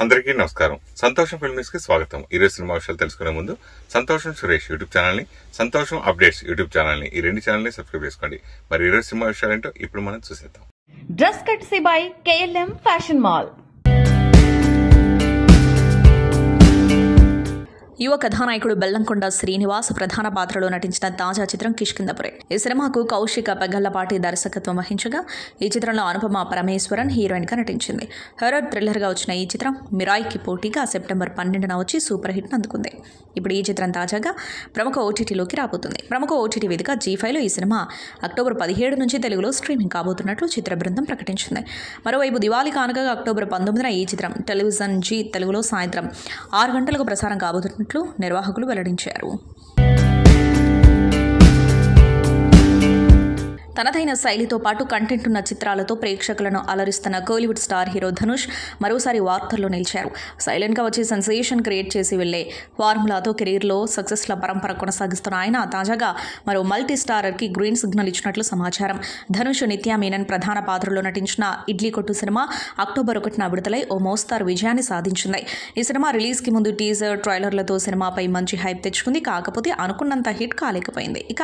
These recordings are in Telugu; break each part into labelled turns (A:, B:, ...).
A: అందరికీ నమస్కారం. సంతోషం ఫిల్మ్ న్యూస్ కి స్వాగతం. ఈరోజు సినిమా విషయాలు తెలుసుకునే ముందు సంతోషం సురేష్ యూట్యూబ్ ఛానల్ ని, సంతోషం అప్డేట్స్ యూట్యూబ్ ఛానల్ ని, ఈ రెండు ఛానల్ ని సబ్స్క్రైబ్ చేసుకోండి. మరి ఈరోజు సినిమా విషయాలు ఏంటో ఇప్పుడు మనం చూసేద్దాం.
B: Dress కట్సీ by KLM fashion mall.
C: యువ కథానాయకుడు బెల్లంకొండ శ్రీనివాస్ ప్రధాన పాత్రలో నటించిన తాజా చిత్రం కిష్కింధపురి. ఈ సినిమాకు కౌశిక పెగళ్లపాటి దర్శకత్వం వహించగా ఈ చిత్రంలో అనుపమ పరమేశ్వరన్ హీరోయిన్ గా నటించింది. హర్రర్ థ్రిల్లర్ గా వచ్చిన ఈ చిత్రం మిరాయికి పోటీగా సెప్టెంబర్ 12న వచ్చి సూపర్ హిట్ అందుకుంది. ఇప్పుడు ఈ చిత్రం తాజాగా ప్రముఖ ఓటీటీలోకి రాబోతుంది. ప్రముఖ ఓటీటీ వేదిక G5లో ఈ సినిమా అక్టోబర్ 17 నుంచి తెలుగులో స్ట్రీమింగ్ కాబోతున్నట్లు చిత్ర బృందం ప్రకటించింది. మరోవైపు దివాళీ కానుకగా అక్టోబర్ 19న ఈ చిత్రం టెలివిజన్ G తెలుగులో సాయంత్రం 6 గంటలకు ప్రసారం కాబోతున్నట్లు నిర్వాహకులు వెల్లడించారు. తనదైన శైలితో పాటు కంటెంట్ ఉన్న చిత్రాలతో ప్రేక్షకులను అలరిస్తున్న కోలీవుడ్ స్టార్ హీరో ధనుష్ మరోసారి వార్తల్లో నిలిచారు. సైలెంట్గా వచ్చి సెన్సేషన్ క్రియేట్ చేసి వెళ్లే ఫార్ములాతో కెరీర్లో సక్సెస్ల పరంపర కొనసాగిస్తున్న ఆయన తాజాగా మరో మల్టీ స్టారర్కి గ్రీన్ సిగ్నల్ ఇచ్చినట్లు సమాచారం. ధనుష్, నిత్యా మీనన్ ప్రధాన పాత్రలో నటించిన ఇడ్లీ కొట్టు సినిమా అక్టోబర్ 1న విడుదలై ఓ మోస్తారు విజయాన్ని సాధించింది. ఈ సినిమా రిలీజ్కి ముందు టీజర్, ట్రైలర్లతో సినిమాపై మంచి హైప్ తెచ్చుకుంది. కాకపోతే అనుకున్నంత హిట్ కాలేకపోయింది. ఇక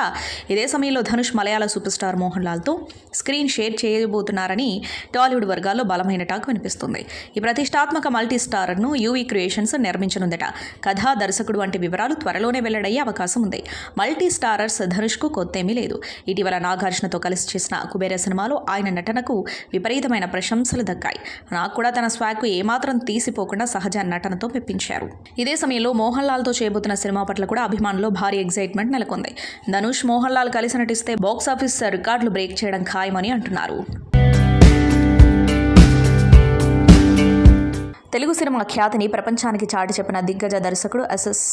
C: ఇదే సమయంలో ధనుష్ మలయాళ సూపర్ స్టార్ మోహన్ లాల్తో స్క్రీన్ షేర్ చేయబోతున్నారని టాలీవుడ్ వర్గాల్లో బలమైన టాక్ వినిపిస్తుంది. ఈ ప్రతిష్టాత్మక మల్టీ స్టారర్ను యూవీ క్రియేషన్స్ నిర్మించనుందట. కథ, దర్శకుడు వంటి వివరాలు త్వరలోనే వెల్లడయ్యే అవకాశం ఉంది. మల్టీ స్టారర్స్ ధనుష్కు కొత్తేమీ లేదు. ఇటీవల నాగార్జునతో కలిసి చేసిన కుబేర సినిమాలో ఆయన నటనకు విపరీతమైన ప్రశంసలు దక్కాయి. నాకు కూడా తన స్వాగ్కు ఏమాత్రం తీసిపోకుండా సహజ నటనతో మెప్పించారు. ఇదే సమయంలో మోహన్ లాల్తో చేయబోతున్న సినిమా పట్ల కూడా అభిమానుల్లో భారీ ఎగ్జైట్మెంట్ నెలకొంది. ధనుష్, మోహన్ లాల్ కలిసి నటిస్తే బాక్సాఫీస్ రికార్డులు బ్రేక్ చేయడం ఖాయమని అంటున్నారు. తెలుగు సినిమా ఖ్యాతిని ప్రపంచానికి చాటి చెప్పిన దిగ్గజ దర్శకుడు SS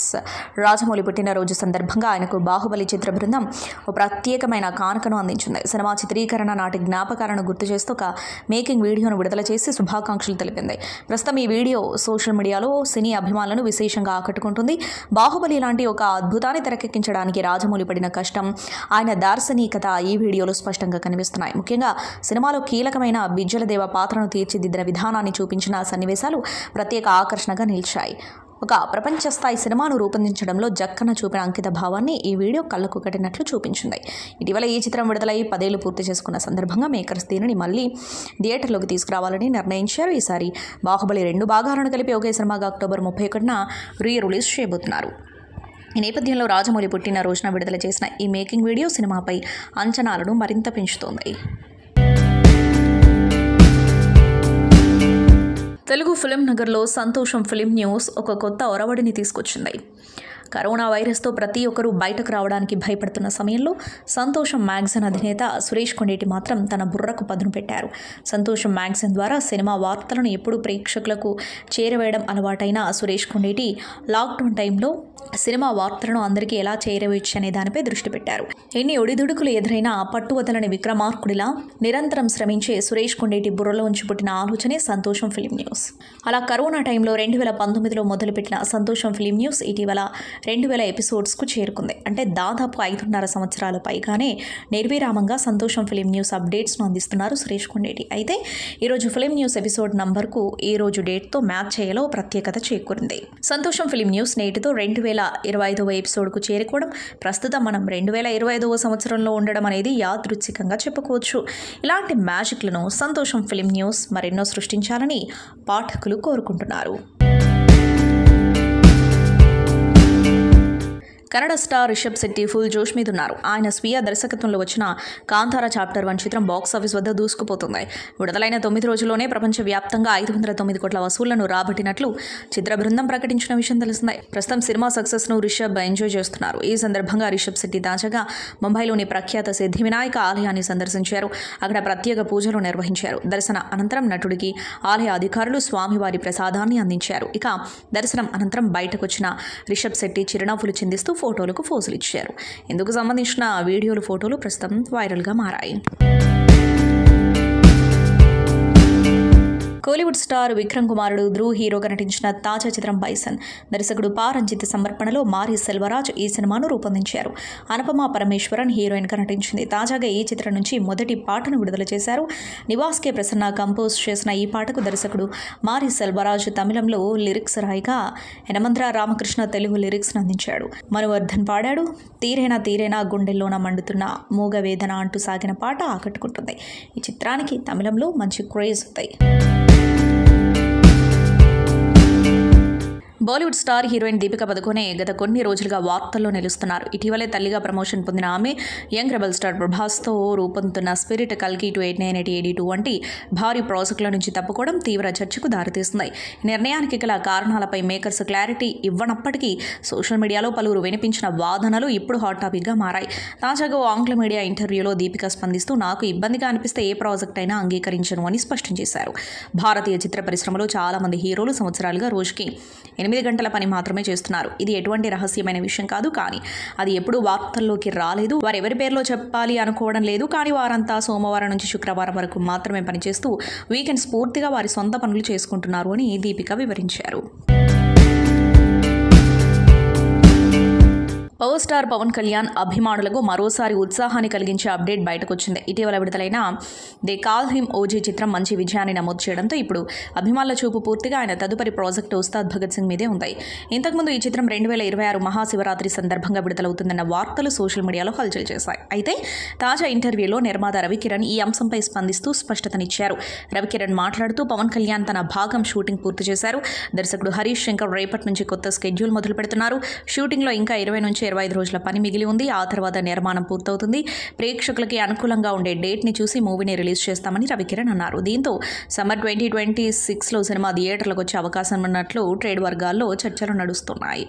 C: రాజమౌళి పుట్టినరోజు సందర్భంగా ఆయనకు బాహుబలి చిత్ర బృందం ఓ ప్రత్యేకమైన కానుకను అందించింది. సినిమా చిత్రీకరణ నాటి జ్ఞాపకాలను గుర్తు చేస్తూ ఒక మేకింగ్ వీడియోను విడుదల చేసి శుభాకాంక్షలు తెలిపింది. ప్రస్తుతం ఈ వీడియో సోషల్ మీడియాలో సినీ అభిమానులను విశేషంగా ఆకట్టుకుంటుంది. బాహుబలి లాంటి ఒక అద్భుతాన్ని తెరకెక్కించడానికి రాజమౌళి పడిన కష్టం, ఆయన దార్శనికత ఈ వీడియోలో స్పష్టంగా కనిపిస్తున్నాయి. ముఖ్యంగా సినిమాలో కీలకమైన బిజ్జలదేవ పాత్రను తీర్చిదిద్దిన విధానాన్ని చూపించిన సన్నివేశాలు ప్రత్యేక ఆకర్షణగా నిలిచాయి. ఒక ప్రపంచ స్థాయి సినిమాను రూపొందించడంలో జక్కన చూపిన అంకిత భావాన్ని ఈ వీడియో కళ్ళకు కట్టినట్లు చూపించింది. ఇటీవల ఈ చిత్రం విడుదలై 10 ఏళ్లు పూర్తి చేసుకున్న సందర్భంగా మేకర్స్ దీనిని మళ్లీ థియేటర్లోకి తీసుకురావాలని నిర్ణయించారు. ఈసారి బాహుబలి 2 భాగాలను కలిపి ఒకే సినిమాగా అక్టోబర్ 31న రిలీజ్ చేయబోతున్నారు. ఈ నేపథ్యంలో రాజమౌళి పుట్టినరోజున విడుదల చేసిన ఈ మేకింగ్ వీడియో సినిమాపై అంచనాలను మరింత పెంచుతోంది. తెలుగు ఫిలిం నగర్లో సంతోషం ఫిలిం న్యూస్ ఒక కొత్త ఒరవడిని తీసుకొచ్చింది. కరోనా వైరస్తో ప్రతి ఒక్కరూ బయటకు రావడానికి భయపడుతున్న సమయంలో సంతోషం మ్యాగజైన్ అధినేత సురేష్ కొండేటి మాత్రం తన బుర్రకు పదును పెట్టారు. సంతోషం మ్యాగజైన్ ద్వారా సినిమా వార్తలను ఎప్పుడూ ప్రేక్షకులకు చేరవేయడం అలవాటైన సురేష్ కొండేటి లాక్డౌన్ టైంలో సినిమా వార్తలను అందరికీ ఎలా చేరవేయచ్చు అనే దానిపై దృష్టి పెట్టారు. ఎన్ని ఒడిదుడుకులు ఎదురైనా పట్టువదలని విక్రమార్కుడిలా నిరంతరం శ్రమించే సురేష్ కొండేటి బుర్రలోంచి పుట్టిన ఆలోచనే సంతోషం ఫిలిం న్యూస్. అలా కరోనా టైంలో 2019లో మొదలుపెట్టిన సంతోషం ఫిలిం న్యూస్ ఇటీవల 2000 ఎపిసోడ్స్కు చేరుకుంది. అంటే దాదాపు 5.5 సంవత్సరాల పైగానే నిర్విరామంగా సంతోషం ఫిలిం న్యూస్ అప్డేట్స్ను అందిస్తున్నారు సురేష్ కొండేటి. అయితే ఈరోజు ఫిలిం న్యూస్ ఎపిసోడ్ నంబర్కు ఈ రోజు డేట్తో మ్యాచ్ చేయలో ప్రత్యేకత చేకూరింది. సంతోషం ఫిలిం న్యూస్ నేటితో 2025వ ఎపిసోడ్కు చేరుకోవడం, ప్రస్తుతం మనం 2025వ సంవత్సరంలో ఉండడం అనేది యాదృచ్ఛికంగా చెప్పుకోవచ్చు. ఇలాంటి మ్యాజిక్లను సంతోషం ఫిలిం న్యూస్ మరెన్నో సృష్టించాలని పాఠకులు కోరుకుంటున్నారు. కన్నడ స్టార్ రిషబ్ శెట్టి ఫుల్ జోష్ మీద ఉన్నారు. ఆయన స్వీయ దర్శకత్వంలో వచ్చిన కాంతార చాప్టర్ 1 చిత్రం బాక్సాఫీస్ వద్ద దూసుకుపోతుంది. విడుదలైన 9 రోజుల్లోనే ప్రపంచవ్యాప్తంగా 509 కోట్ల వసూళ్లను రాబట్టినట్లు చిత్ర బృందం ప్రకటించిన విషయం తెలిసిందే. ప్రస్తుతం సినిమా సక్సెస్ను రిషబ్ ఎంజాయ్ చేస్తున్నారు. ఈ సందర్భంగా రిషబ్ శెట్టి తాజాగా ముంబైలోని ప్రఖ్యాత సిద్ధి వినాయక ఆలయాన్ని సందర్శించారు. అక్కడ ప్రత్యేక పూజలు నిర్వహించారు. దర్శన అనంతరం నటుడికి ఆలయ అధికారులు స్వామివారి ప్రసాదాన్ని అందించారు. ఇక దర్శనం అనంతరం బయటకు వచ్చిన రిషబ్ శెట్టి చిరునవ్వులు చిందిస్తూ ఫోటోలకు ఫోజులు ఇచ్చారు. ఇందుకు సంబంధించిన వీడియోలు, ఫోటోలు ప్రస్తుతం వైరల్గా మారాయి. కోలీవుడ్ స్టార్ విక్రమ్ కుమారుడు ధ్రువ్ హీరోగా నటించిన తాజా చిత్రం బైసన్ దర్శకుడు పా రంజిత్ సమర్పణలో మారి సెల్వరాజ్ ఈ సినిమాను రూపొందించారు. అనుపమ పరమేశ్వరన్ హీరోయిన్గా నటించింది. తాజాగా ఈ చిత్రం నుంచి మొదటి పాటను విడుదల చేశారు. నివాస్ కే ప్రసన్న కంపోజ్ చేసిన ఈ పాటకు దర్శకుడు మారి సెల్వరాజ్ తమిళంలో లిరిక్స్ రాయిగా యనమంద్ర రామకృష్ణ తెలుగు లిరిక్స్ అందించాడు. మనువర్ధన్ పాడాడు. తీరేనా తీరేనా గుండెల్లోన మండుతున్న మూగ వేదన అంటూ సాగిన పాట ఆకట్టుకుంటుంది. ఈ చిత్రానికి తమిళంలో మంచి క్రేజ్ ఉంది. బాలీవుడ్ స్టార్ హీరోయిన్ దీపికా పదుకొనే గత కొన్ని రోజులుగా వార్తల్లో నిలుస్తున్నారు. ఇటీవలే తల్లిగా ప్రమోషన్ పొందిన ఆమె యంగ్ రెబల్ స్టార్ ప్రభాస్తో రూపొందుతున్న స్పిరిట్ కల్కి 28982 వంటి భారీ ప్రాజెక్టుల నుంచి తప్పుకోవడం తీవ్ర చర్చకు దారితీస్తుంది. ఈ నిర్ణయానికి గల కారణాలపై మేకర్స్ క్లారిటీ ఇవ్వనప్పటికీ సోషల్ మీడియాలో పలువురు వినిపించిన వాదనలు ఇప్పుడు హాట్ టాపిక్గా మారాయి. తాజాగా ఆంగ్ల మీడియా ఇంటర్వ్యూలో దీపిక స్పందిస్తూ నాకు ఇబ్బందిగా అనిపిస్తే ఏ ప్రాజెక్ట్ అయినా అంగీకరించను అని స్పష్టం చేశారు. భారతీయ చిత్ర పరిశ్రమలో చాలా మంది హీరోలు సంవత్సరాలుగా రోజుకి 8 గంటల పని మాత్రమే చేస్తున్నారు. ఇది ఎటువంటి రహస్యమైన విషయం కాదు. కానీ అది ఎప్పుడూ వార్తల్లోకి రాలేదు. వారు ఎవరి పేర్లో చెప్పాలి అనుకోవడం లేదు. కానీ వారంతా సోమవారం నుంచి శుక్రవారం వరకు మాత్రమే పనిచేస్తూ వీకెండ్స్ పూర్తిగా వారి సొంత పనులు చేసుకుంటున్నారు అని దీపిక వివరించారు. పవర్ స్టార్ పవన్ కళ్యాణ్ అభిమానులకు మరోసారి ఉత్సాహాన్ని కలిగించే అప్డేట్ బయటకొచ్చింది. ఇటీవల విడుదలైన దే కాల్ హిమ్ ఓజీ చిత్రం మంచి విజయాన్ని నమోదు చేయడంతో ఇప్పుడు అభిమానుల చూపు పూర్తిగా ఆయన తదుపరి ప్రాజెక్టు ఉస్తాద్ భగత్ సింగ్ మీదే ఉంది. ఇంతకుముందు ఈ చిత్రం 2026 మహాశివరాత్రి సందర్భంగా విడుదలవుతుందన్న వార్తలు సోషల్ మీడియాలో హల్చల్ చేశాయి. అయితే తాజా ఇంటర్వ్యూలో నిర్మాత రవికిరణ్ ఈ అంశంపై స్పందిస్తూ స్పష్టతనిచ్చారు. రవికిరణ్ మాట్లాడుతూ పవన్ కళ్యాణ్ తన భాగం షూటింగ్ పూర్తి చేశారు. దర్శకుడు హరీష్ శంకర్ రేపటి నుంచి కొత్త స్కెడ్యూల్ మొదలు పెడుతున్నారు. షూటింగ్లో ఇంకా 20 నుంచి 25 రోజుల పని మిగిలి ఉంది. ఆ తర్వాత నిర్మాణం పూర్తవుతుంది. ప్రేక్షకులకి అనుకూలంగా ఉండే డేట్ని చూసి మూవీని రిలీజ్ చేస్తామని రవికిరణ్ అన్నారు. దీంతో సమ్మర్ 2026లో సినిమా థియేటర్లకు వచ్చే అవకాశం ఉన్నట్లు ట్రేడ్ వర్గాల్లో చర్చలు నడుస్తున్నాయి.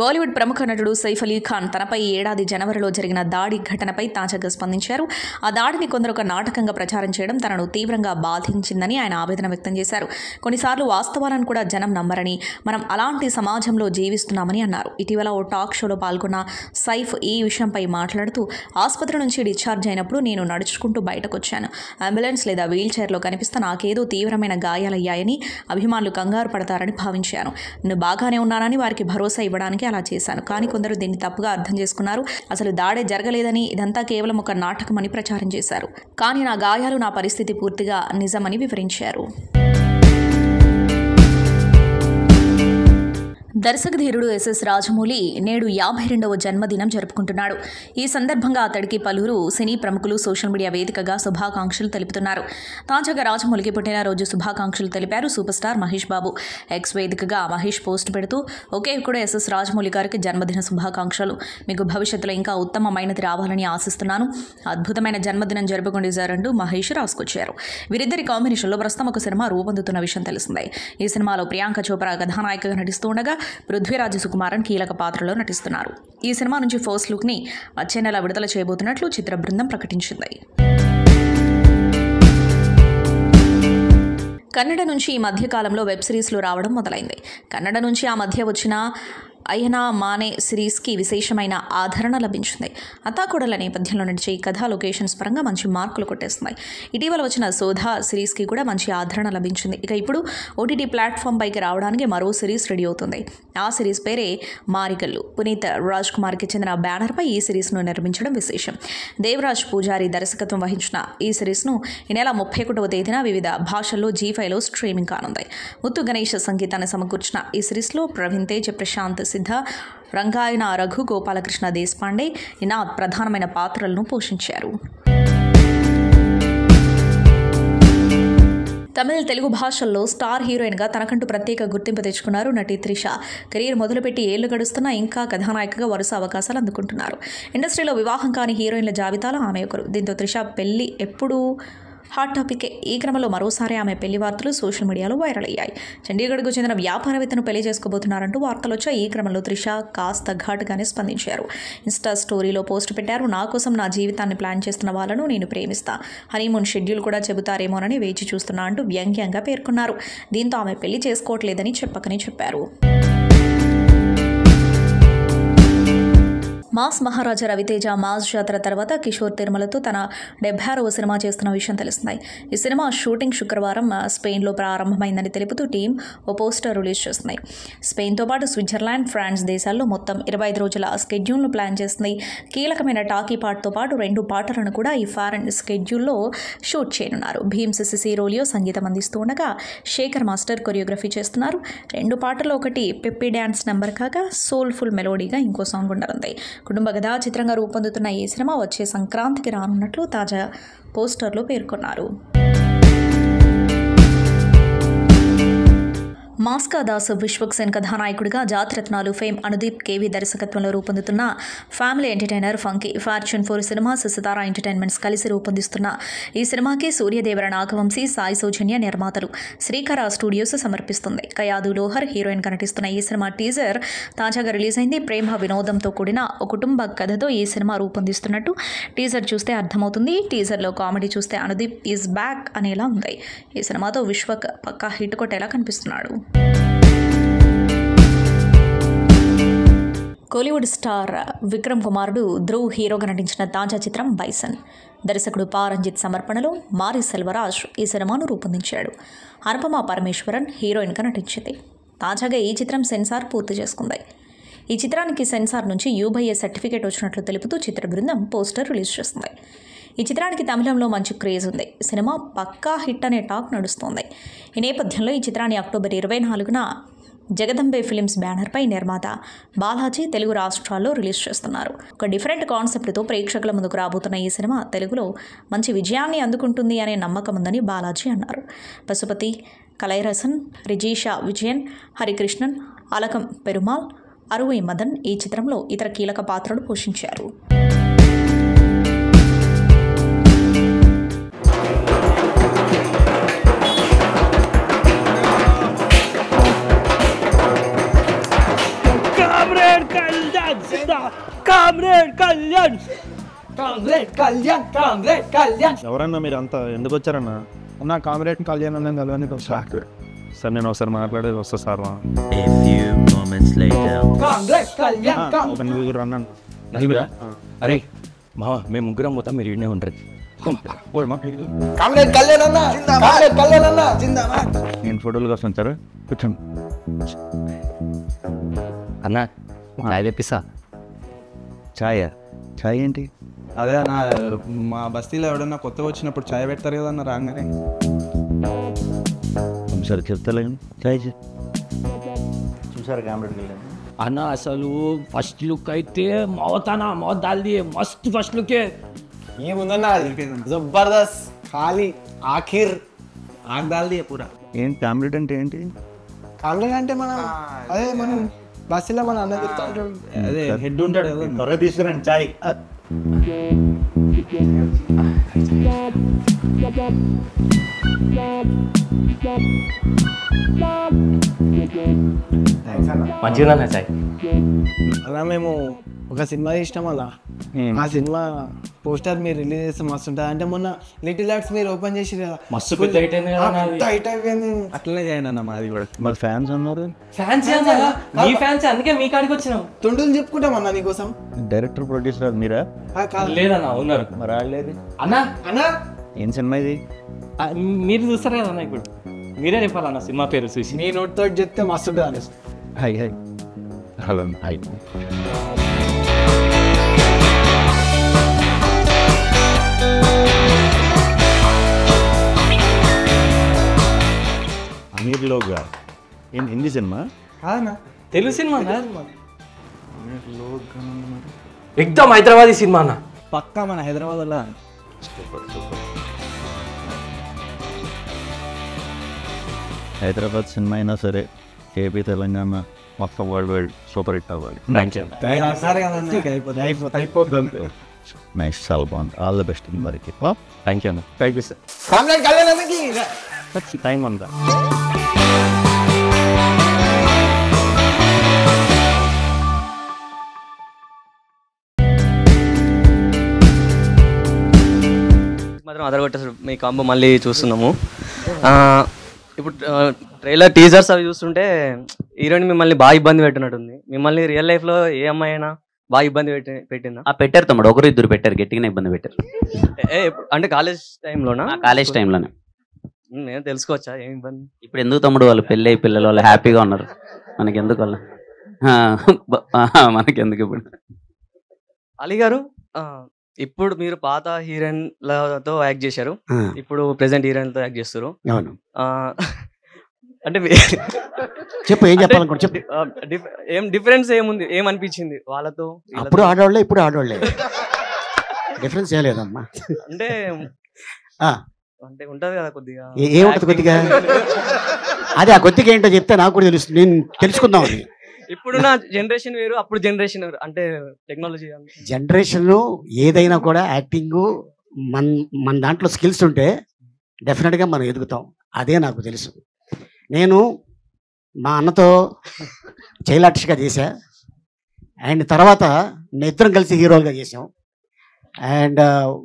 C: బాలీవుడ్ ప్రముఖ నటుడు సైఫ్ అలీ ఖాన్ తనపై ఈ ఏడాది జనవరిలో జరిగిన దాడి ఘటనపై తాజాగా స్పందించారు. ఆ దాడిని కొందరు ఒక నాటకంగా ప్రచారం చేయడం తనను తీవ్రంగా బాధించిందని ఆయన ఆవేదన వ్యక్తం చేశారు. కొన్నిసార్లు వాస్తవాలను కూడా జనం నమ్మరని, మనం అలాంటి సమాజంలో జీవిస్తున్నామని అన్నారు. ఇటీవల ఓ టాక్ షోలో పాల్గొన్న సైఫ్ ఈ విషయంపై మాట్లాడుతూ ఆసుపత్రి నుంచి డిశ్చార్జ్ అయినప్పుడు నేను నడుచుకుంటూ బయటకు వచ్చాను. అంబులెన్స్ లేదా వీల్ చైర్లో కనిపిస్తే నాకేదో తీవ్రమైన గాయాలయ్యాయని, అభిమానులు కంగారు పడతారని భావించాను. నేను బాగానే ఉన్నానని వారికి భరోసా ఇవ్వడానికి అలా చేశాను. కానీ కొందరు దీన్ని తప్పుగా అర్థం చేసుకున్నారు. అసలు దాడే జరగలేదని, ఇదంతా కేవలం ఒక నాటకమని ప్రచారం చేశారు. కానీ నా గాయాలు, నా పరిస్థితి పూర్తిగా నిజమని వివరించారు. దర్శకధీరుడు ఎస్ఎస్ రాజమౌళి నేడు 52వ జన్మదినం జరుపుకుంటున్నాడు. ఈ సందర్భంగా అతడికి పలువురు సినీ ప్రముఖులు సోషల్ మీడియా వేదికగా శుభాకాంక్షలు తెలుపుతున్నారు. తాజాగా రాజమౌళికి పుట్టినరోజు శుభాకాంక్షలు తెలిపారు super star Mahesh Babu. X వేదికగా మహేష్ పోస్ట్ పెడుతూ ఒకే కూడా ఎస్ఎస్ రాజమౌళి గారికి జన్మదిన శుభాకాంక్షలు. మీకు భవిష్యత్తులో ఇంకా ఉత్తమమైనది రావాలని ఆశిస్తున్నాను. అద్భుతమైన జన్మదినం జరుపుకోండి సార్ అంటూ మహేష్ రాసుకొచ్చారు. వీరిద్దరి కాంబినేషన్లో ప్రస్తుతం ఒక సినిమా రూపొందుతున్న విషయం తెలిసిందే. ఈ సినిమాలో ప్రియాంక చోప్రా కథానాయికగా నటిస్తూ ఉండగా పృథ్వీరాజ్ సుకుమారన్ కీలక పాత్రలో నటిస్తున్నారు. ఈ సినిమా నుంచి ఫస్ట్ లుక్ని వచ్చే నెల విడుదల చేయబోతున్నట్లు చిత్ర బృందం ప్రకటించింది. కన్నడ నుంచి ఈ మధ్య కాలంలో వెబ్ సిరీస్లు రావడం మొదలైంది. కన్నడ నుంచి ఆ మధ్య వచ్చిన అయనా మానే సిరీస్కి విశేషమైన ఆదరణ లభించింది. అత్తాకోడల నేపథ్యంలో నడిచే ఈ కథ లొకేషన్స్ పరంగా మంచి మార్కులు కొట్టేస్తున్నాయి. ఇటీవల వచ్చిన సోధా సిరీస్కి కూడా మంచి ఆదరణ లభించింది. ఇక ఇప్పుడు ఓటీటీ ప్లాట్ఫామ్ పైకి రావడానికి మరో సిరీస్ రెడీ అవుతుంది. ఆ సిరీస్ పేరే మారిగల్లు. పునీత్ రాజ్ కుమార్కి చెందిన బ్యానర్పై ఈ సిరీస్ను నిర్మించడం విశేషం. దేవరాజ్ పూజారి దర్శకత్వం వహించిన ఈ సిరీస్ను ఈ నెల 31వ తేదీన వివిధ భాషల్లో G5లో స్ట్రీమింగ్ కానుంది. ముత్తు గణేష్ సంగీతాన్ని సమకూర్చిన ఈ సిరీస్లో ప్రవీణ్ తేజ్, ప్రశాంత్ సిద్ధ, రంగాయన రఘు, గోపాలకృష్ణ దేశపాండే, ఇనాద్ ప్రధానమైన పాత్రలను పోషించారు. తమిళ, తెలుగు భాషల్లో స్టార్ హీరోయిన్గా తనకంటూ ప్రత్యేక గుర్తింపు తెచ్చుకున్నారు నటి త్రిష. కెరీర్ మొదలుపెట్టి ఏళ్లు గడుస్తున్నా ఇంకా కథానాయికగా వరుస అవకాశాలు అందుకుంటున్నారు. ఇండస్ట్రీలో వివాహం కాని హీరోయిన్ల జాబితాలో ఆమె ఒకరు. దీంతో త్రిష పెళ్లి ఎప్పుడూ హాట్ టాపికే. ఈ క్రమంలో మరోసారి ఆమె పెళ్లి వార్తలు సోషల్ మీడియాలో వైరల్ అయ్యాయి. చండీగఢ్కు చెందిన వ్యాపారవేత్తను పెళ్లి చేసుకోబోతున్నారంటూ వార్తలు వచ్చాయి. ఈ క్రమంలో త్రిష కాస్త ఘాటుగానే స్పందించారు. ఇన్స్టా స్టోరీలో పోస్ట్ పెట్టారు. నా కోసం నా జీవితాన్ని ప్లాన్ చేస్తున్న వాళ్ళను నేను ప్రేమిస్తా, హనీమూన్ షెడ్యూల్ కూడా చెబుతారేమోనని వేచి చూస్తున్నా అంటూ వ్యంగ్యంగా పేర్కొన్నారు. దీంతో ఆమె పెళ్లి చేసుకోవట్లేదని చెప్పకనే చెప్పారు. మాస్ మహారాజా రవితేజ మాస్ జాతర తర్వాత కిషోర్ తిరుమలతో తన 76వ సినిమా చేస్తున్న విషయం తెలుస్తుంది. ఈ సినిమా షూటింగ్ శుక్రవారం స్పెయిన్లో ప్రారంభమైందని తెలుపుతూ టీం ఓ పోస్టర్ రిలీజ్ చేస్తుంది. స్పెయిన్తో పాటు స్విట్జర్లాండ్, ఫ్రాన్స్ దేశాల్లో మొత్తం 25 రోజుల స్కెడ్యూల్ను ప్లాన్ చేస్తుంది. కీలకమైన టాకీ పాటతో పాటు 2 పాటలను కూడా ఈ ఫారెన్ స్కెడ్యూల్లో షూట్ చేయనున్నారు. భీమ్స్ సిసిరోలియో సంగీతం అందిస్తూ ఉండగా శేఖర్ మాస్టర్ కొరియోగ్రఫీ చేస్తున్నారు. 2 పాటల్లో ఒకటి పెప్పీ డ్యాన్స్ నెంబర్ కాగా సోల్ఫుల్ మెలోడీగా ఇంకో సాంగ్ ఉండనుంది. కుటుంబ కథా చిత్రంగా రూపొందుతున్న ఈ సినిమా వచ్చే సంక్రాంతికి రానున్నట్లు తాజా పోస్టర్లో పేర్కొన్నారు. మాస్కా దాస్ విశ్వక్సేన్ కథానాయకుడిగా జాతిరత్నాలు ఫేమ్ అనుదీప్ కేవి దర్శకత్వంలో రూపొందుతున్న family entertainer funky fortune 4 cinemas Sithara entertainments కలిసి రూపొందిస్తున్న ఈ సినిమాకి సూర్యదేవర నాగవంశీ, సాయి సౌజన్య నిర్మాతలు, శ్రీకర స్టూడియోస్ సమర్పిస్తుంది. కయాదు లోహర్ హీరోయిన్గా నటిస్తున్న ఈ సినిమా టీజర్ తాజాగా రిలీజ్ అయింది. ప్రేమ వినోదంతో కూడిన ఒక కుటుంబ కథతో ఈ సినిమా రూపొందిస్తున్నట్టు టీజర్ చూస్తే అర్థమవుతుంది. టీజర్లో కామెడీ చూస్తే అనుదీప్ ఈజ్ బ్యాక్ అనేలా ఉంది. ఈ సినిమాతో విశ్వక్ పక్కా హిట్ కొట్టేలా కనిపిస్తున్నాడు. కోలీవుడ్ స్టార్ విక్రమ్ కుమారుడు ధ్రువ్ హీరోగా నటించిన తాజా చిత్రం బైసన్. దర్శకుడు పా రంజిత్ సమర్పణలో మారి సెల్వరాజ్ ఈ సినిమాను రూపొందించాడు. అనుపమ పరమేశ్వరన్ హీరోయిన్గా నటించింది. తాజాగా ఈ చిత్రం సెన్సార్ పూర్తి చేసుకుంది. ఈ చిత్రానికి సెన్సార్ నుంచి యూబైఏ సర్టిఫికేట్ వచ్చినట్లు తెలుపుతూ చిత్ర బృందం పోస్టర్ రిలీజ్ చేస్తుంది. ఈ చిత్రానికి తమిళంలో మంచి క్రేజ్ ఉంది. సినిమా పక్కా హిట్ అనే టాక్ నడుస్తోంది. ఈ నేపథ్యంలో ఈ చిత్రాన్ని అక్టోబర్ 24న జగదంబే ఫిలిమ్స్ బ్యానర్పై నిర్మాత బాలాజీ తెలుగు రాష్ట్రాల్లో రిలీజ్ చేస్తున్నారు. ఒక డిఫరెంట్ కాన్సెప్ట్తో ప్రేక్షకుల ముందుకు రాబోతున్న ఈ సినిమా తెలుగులో మంచి విజయాన్ని అందుకుంటుంది అనే నమ్మకం ఉందని బాలాజీ అన్నారు. పశుపతి, కలైరసన్, రిజీషా విజయన్, హరికృష్ణన్, అలకం పెరుమాల్, అరువై మదన్ ఈ చిత్రంలో ఇతర కీలక పాత్రలు పోషించారు.
D: ఎవరన్నా మీరు అంతా ఎందుకు వచ్చారన్నా? అన్న కామ్రేడ్ కళ్యాణ్ అన్న కలవని సార్ నేను ఒకసారి మాట్లాడేది వస్తా సార్. ఒక నలుగురు అన్నాను.
E: అరే మావా మేము ముగ్గురం పోతాం, మీరు ఇన్నే ఉంటారు.
D: నేను ఫోటోలు కోసం వచ్చారు. కూర్చోండి
E: అన్నా చాయ్ తెప్పిస్తా.
D: ఛాయ్ ఏంటి?
F: అదే అన్న, మా బస్తీలో ఎవడన్నా కొత్తగా వచ్చినప్పుడు చాయ్ పెడతారు కదన్న రాగానే.
D: సరే చెప్తాలే ఛాయ్ చూసారు కామ్రేడ్
E: అన్న అసలు ఫస్ట్ లుక్ అయితే మౌతానా మౌత్ దాల్ది మస్తు ఫస్ట్ లుకే.
F: ఏముందన్న జబర్దస్త్, ఖాళీ ఆఖిర్ ఆగ్ దాల్ది పూరా.
D: ఏంటి కామ్రేడ్ అంటే ఏంటి?
F: కామ్రేడ్ అంటే మనం అదే మనం బస్సులో మన అన్న చెప్తా ఉంటాడు, అదే హెడ్ ఉంటాడు కదా.
D: త్వరగా తీసుకురండి ఛాయ్.
E: మంచిగా చాయ్.
F: అలా మేము ఒక సినిమా ఇష్టం అలా, ఆ సినిమా పోస్టర్ మీరు రిలీజ్ చేస్తే మస్తు ఉంటుంది. అంటే మొన్న లిటిల్ ఆర్ట్స్ మీరు ఓపెన్ చేసి కదా,
E: మస్తు పెద్ద హిట్ అయింది కదా.
F: హైట్ అయిపోయింది. అట్లనే చేయండి అన్న మాది కూడా.
D: మరి ఫ్యాన్స్ అన్నారు.
E: ఫ్యాన్స్ మీ ఫ్యాన్స్, అందుకే మీ కాడికి వచ్చినాం.
F: తొండులు చెప్పుకుంటాం అన్న నీకోసం.
D: డైరెక్టర్ ప్రొడ్యూసర్ మీరా?
E: లేదన్నా ఉన్నారు.
D: మరి ఆడలేదు
E: అన్నా.
F: అన్నా
D: ఏం సినిమా ఇది?
E: మీరు చూస్తారు కదన్నా, ఇప్పుడు మీరే చెప్పాలన్న సినిమా పేరు చూసి.
F: నీ నోటితో చెప్తే మస్తు ఉంటుంది అనేసి.
D: Hi hi hello hi. అమీర్ లోగ్ ఏంటి హిందీ సినిమా?
F: కాదన్నా
E: తెలుగు సినిమా ఎక్దమ్ హైదరాబాదీ సినిమా అన్న.
F: పక్కా మన హైదరాబాద్లో.
D: హైదరాబాద్ సినిమా అయినా సరే ఏపీ తెలంగాణ మొత్తం వరల్డ్ వైడ్ సూపర్ హిట్ అవ్వాలి.
F: అయిపోతుంది.
D: నైస్, చాలా బాగుంది. ఆల్ ద బెస్ట్ మరికి.
E: థ్యాంక్ యూ అన్న.
D: Thank you sir. టైం ఉందా?
G: మాత్రం అదరగొట్టేసారు మీ కాంబో మళ్ళీ చూస్తున్నాము. ఇప్పుడు ట్రైలర్ టీజర్స్ అవి చూస్తుంటే హీరోయిన్ మిమ్మల్ని బాగా ఇబ్బంది పెట్టినట్టుంది. మిమ్మల్ని రియల్ లైఫ్లో ఏ అమ్మాయి అయినా బాగా ఇబ్బంది పెట్టిందా?
H: పెట్టారు తమ్ముడు, ఒకరు ఇద్దరు పెట్టారు, గట్టిగానే ఇబ్బంది పెట్టారు.
G: అంటే కాలేజ్ టైంలోనా?
H: కాలేజ్ టైంలోనే.
G: నేను తెలుసుకోవచ్చా ఏం ఇబ్బంది?
H: ఇప్పుడు ఎందుకు తమ్ముడు, వాళ్ళు పెళ్ళి అయ్యి పిల్లలు వాళ్ళు హ్యాపీగా ఉన్నారు, మనకెందుకు వాళ్ళు, మనకెందుకు ఇప్పుడు.
G: అలీ గారు, ఇప్పుడు మీరు పాత హీరోయిన్లతో యాక్ట్ చేశారు, ఇప్పుడు ప్రెసెంట్ హీరోయిన్లతో యాక్ట్ చేస్తారు.
I: అవును.
G: అంటే
I: చెప్పు, ఏం చెప్పాలనుకో చెప్పు.
G: ఏం డిఫరెన్స్ ఏముంది, ఏమనిపించింది వాళ్ళతో?
I: అప్పుడు ఆడవాళ్ళే, ఇప్పుడు ఆడవాళ్ళే, డిఫరెన్స్ ఏం లేదమ్మా.
G: అంటే అంటే ఉంటది కదా కొద్దిగా.
I: ఏముంటది కొద్దిగా? అదే ఆ కొద్దిగా ఏంటో చెప్తే నాకు కూడా తెలుస్తుంది, నేను తెలుసుకుందాం. అది
G: ఇప్పుడున్న జనరేషన్ వేరు, అప్పుడు జనరేషన్ వేరు, అంటే టెక్నాలజీ
I: జనరేషన్ ఏదైనా కూడా యాక్టింగ్ మన దాంట్లో స్కిల్స్ ఉంటే డెఫినెట్గా మనం ఎదుగుతాం. అదే నాకు తెలుసు. నేను మా అన్నతో చైల్డ్ ఆర్టిస్ట్గా చేశా, అండ్ తర్వాత నేను ఇద్దరం కలిసి హీరోలుగా చేసాం, అండ్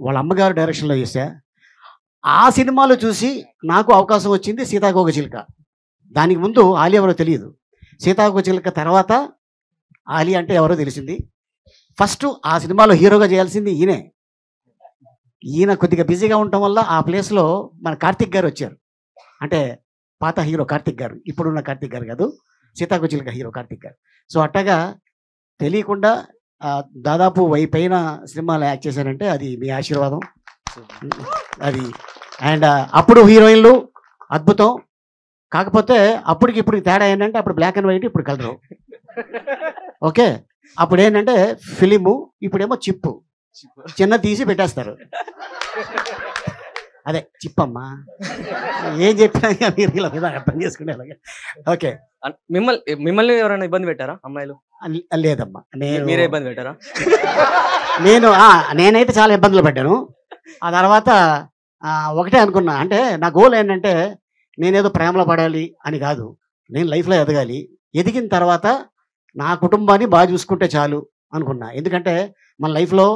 I: వాళ్ళ అమ్మగారు డైరెక్షన్లో చేశా. ఆ సినిమాలో చూసి నాకు అవకాశం వచ్చింది సీతాకోకచిలుక. దానికి ముందు ఆలి ఎవరో తెలియదు, సీతాకోకచిలుక తర్వాత ఆలి అంటే ఎవరో తెలిసింది. ఫస్ట్ ఆ సినిమాలో హీరోగా చేయాల్సింది ఈయనే. ఈయన కొద్దిగా బిజీగా ఉండటం వల్ల ఆ ప్లేస్లో మన కార్తిక్ గారు వచ్చారు. అంటే పాత హీరో కార్తిక్ గారు, ఇప్పుడున్న కార్తిక్ గారు కాదు, సీతాకోకచిలుక హీరో కార్తిక్ గారు. సో అట్టగా తెలియకుండా దాదాపు పైన సినిమాలో యాక్ట్ చేశానంటే అది మీ ఆశీర్వాదం. అది అండ్ అప్పుడు హీరోయిన్లు అద్భుతం. కాకపోతే అప్పటికి ఇప్పుడు తేడా ఏంటంటే అప్పుడు బ్లాక్ అండ్ వైట్, ఇప్పుడు కలరు. ఓకే, అప్పుడు ఏంటంటే ఫిలిము, ఇప్పుడేమో చిప్పు, చిన్న తీసి పెట్టేస్తారు. అదే చిప్పమ్మా, ఏం చెప్పినా మీరు ఇలా మీద అర్థం చేసుకునేలాగా. ఓకే,
G: మిమ్మల్ని ఎవరైనా ఇబ్బంది పెట్టారా అమ్మాయిలు?
I: లేదమ్మా,
G: మీరే ఇబ్బంది పెట్టారా?
I: నేనైతే చాలా ఇబ్బందులు పడ్డాను. ఆ తర్వాత ఒకటే అనుకున్నా, అంటే నా గోల్ ఏంటంటే నేనేదో ప్రేమలో పడాలి అని కాదు, నేను లైఫ్లో ఎదగాలి. ఎదిగిన తర్వాత నా కుటుంబాన్ని బాగా చూసుకుంటే చాలు అనుకున్నా. ఎందుకంటే మన లైఫ్లో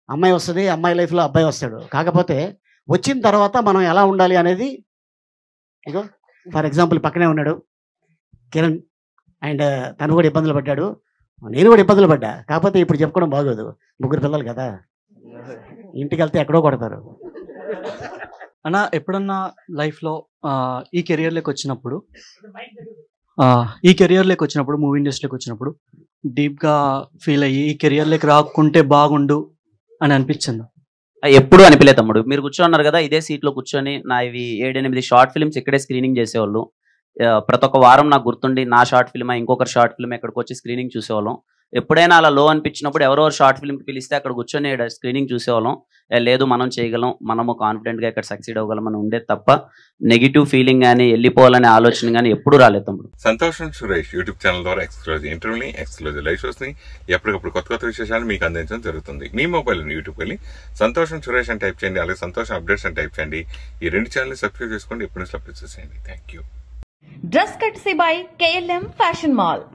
I: అమ్మాయి వస్తుంది, అమ్మాయి లైఫ్లో అబ్బాయి వస్తాడు. కాకపోతే వచ్చిన తర్వాత మనం ఎలా ఉండాలి అనేది, ఇగో ఫర్ ఎగ్జాంపుల్ పక్కనే ఉన్నాడు కిరణ్, అండ్ తను కూడా ఇబ్బందులు పడ్డాడు, నేను కూడా ఇబ్బందులు పడ్డా. కాకపోతే ఇప్పుడు చెప్పుకోవడం బాగోదు, ముగ్గురు పిల్లలు కదా, ఇంటికి వెళ్తే ఎక్కడో కొడతారు.
J: అన్న, ఎప్పుడన్నా లైఫ్లో ఈ కెరియర్లోకి వచ్చినప్పుడు మూవీ ఇండస్ట్రీకి వచ్చినప్పుడు డీప్గా ఫీల్ అయ్యి ఈ కెరియర్లోకి రాకుంటే బాగుండు అని అనిపించింది?
H: ఎప్పుడు అనిపించలేదు తమ్ముడు. మీరు కూర్చోన్నారు కదా ఇదే సీట్లో కూర్చొని, నా ఇవి 7-8 షార్ట్ ఫిల్మ్స్ ఇక్కడే స్క్రీనింగ్ చేసేవాళ్ళు. ప్రతి ఒక్క వారం నాకు గుర్తుండి నా షార్ట్ ఫిల్మ్ ఇంకొకరు షార్ట్ ఫిల్మ్ ఇక్కడికి వచ్చి స్క్రీనింగ్ చూసేవాళ్ళం. ఎప్పుడైనా అలా లో అనిపించినప్పుడు ఎవరెవరు షార్ట్ ఫిల్మ్కి పిలిస్తే అక్కడ కూర్చొని స్క్రీనింగ్ చూసేవాళ్ళం. లేదు మనం చేయగలం, మనము కాన్ఫిడెంట్గా ఇక్కడ సక్సీడ్ అవ్వగలం అని ఉండేది తప్ప నెగిటివ్ ఫీలింగ్ కానీ వెళ్ళిపోవాలనే ఆలోచన కానీ ఎప్పుడు రాలేదు తమ్ముడు.
A: సంతోషం సురేష్ యూట్యూబ్ ఛానల్ ద్వారా ఎక్స్క్లూజివ్ ఇంటర్వ్యూని, ఎక్స్క్లూజివ్ లైవ్ షోస్ ని, ఎప్పటికప్పుడు కొత్త విశేషాలు మీకు అందించడం జరుగుతుంది. మీ మొబైల్ యూట్యూబ్ వెళ్ళి సంతోషం సురేష్ అని టైప్ చేయండి, అలాగే సంతోషం అప్డేట్స్ అని టైప్ చేయండి. ఈ 2 ఛానల్ సబ్స్క్రైబ్ చేసుకోండి, ఎప్పుడు అప్డేట్స్ చేయండి. Thank you.
B: Dress కట్సీ by KLM fashion mall.